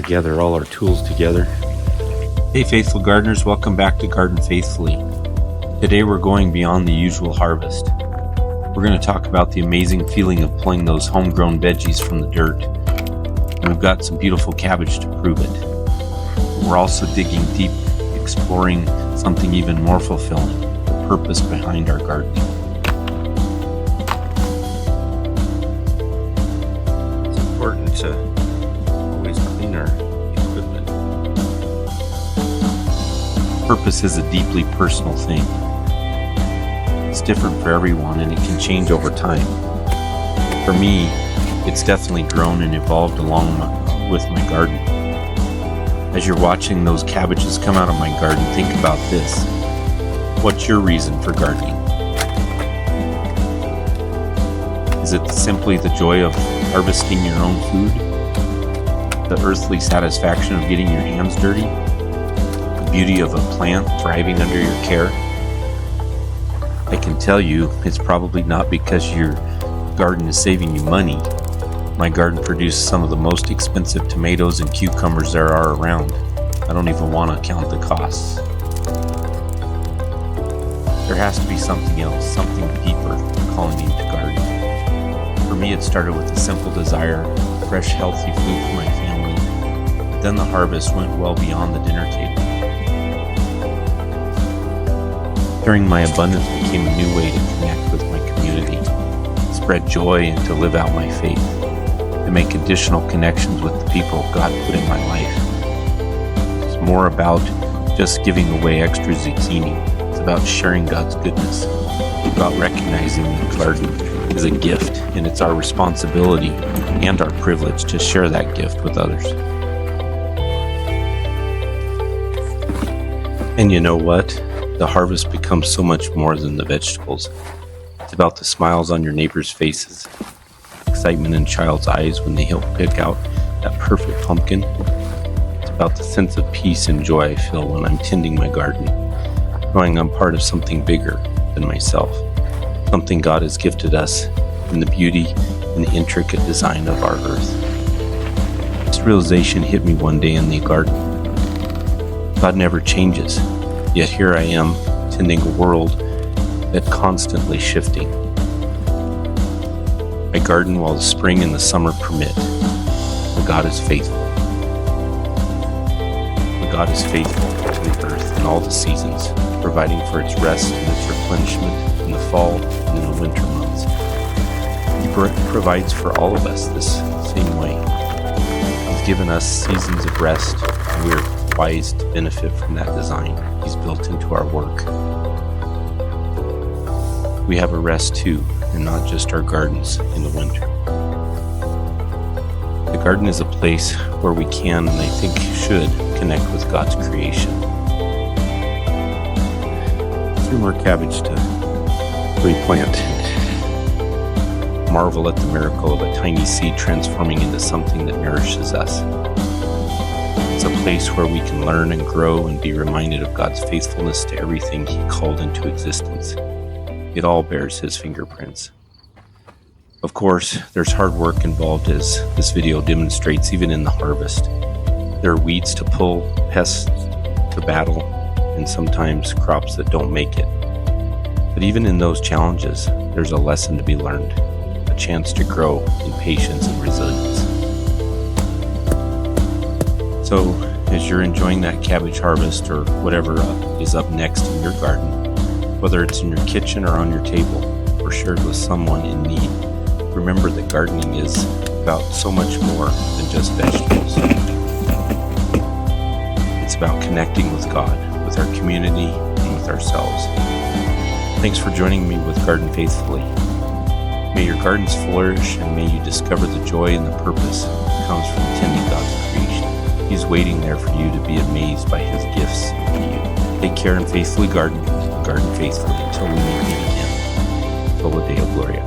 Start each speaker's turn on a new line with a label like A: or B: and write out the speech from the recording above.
A: gather all our tools together. Hey faithful gardeners, welcome back to Garden Faithfully. Today we're going beyond the usual harvest. We're going to talk about the amazing feeling of pulling those homegrown veggies from the dirt. And we've got some beautiful cabbage to prove it. We're also digging deep, exploring something even more fulfilling, the purpose behind our gardening. It's important to always clean our equipment. Purpose is a deeply personal thing. It's different for everyone and it can change over time. For me, it's definitely grown and evolved along with my garden. As you're watching those cabbages come out of my garden, think about this. What's your reason for gardening? Is it simply the joy of harvesting your own food? The earthly satisfaction of getting your hands dirty? The beauty of a plant thriving under your care? I can tell you, it's probably not because your garden is saving you money. My garden produced some of the most expensive tomatoes and cucumbers there are around. I don't even want to count the costs. There has to be something else, something deeper calling me to garden. For me, it started with a simple desire, fresh, healthy food for my family. But then the harvest went well beyond the dinner table. Sharing my abundance became a new way to connect with my community, spread joy, and to live out my faith, to make additional connections with the people God put in my life. It's more about just giving away extra zucchini. It's about sharing God's goodness. It's about recognizing that the garden is a gift, and it's our responsibility and our privilege to share that gift with others. And you know what? The harvest becomes so much more than the vegetables. It's about the smiles on your neighbors' faces, excitement in child's eyes when they help pick out that perfect pumpkin. It's about the sense of peace and joy I feel when I'm tending my garden, knowing I'm part of something bigger than myself, something God has gifted us in the beauty and the intricate design of our earth. This realization hit me one day in the garden. God never changes. Yet here I am, tending a world that's constantly shifting. I garden while the spring and the summer permit. But God is faithful. But God is faithful to the earth in all the seasons, providing for its rest and its replenishment in the fall and in the winter months. He provides for all of us this same way. He's given us seasons of rest, and we are wise to benefit from that design He's built into our work. We have a rest too, and not just our gardens in the winter. The garden is a place where we can, and I think should, connect with God's creation. 3 more cabbage to replant. Marvel at the miracle of a tiny seed transforming into something that nourishes us. It's a place where we can learn and grow and be reminded of God's faithfulness to everything He called into existence. It all bears His fingerprints. Of course, there's hard work involved, as this video demonstrates, even in the harvest. There are weeds to pull, pests to battle, and sometimes crops that don't make it. But even in those challenges, there's a lesson to be learned, a chance to grow in patience and resilience. So, as you're enjoying that cabbage harvest or whatever is up next in your garden, whether it's in your kitchen or on your table or shared with someone in need, remember that gardening is about so much more than just vegetables. It's about connecting with God, with our community, and with ourselves. Thanks for joining me with Garden Faithfully. May your gardens flourish, and may you discover the joy and the purpose that comes from tending God's creation. He's waiting there for you to be amazed by His gifts to you. Take care and faithfully garden faithfully until we meet again. Till the day of Gloria.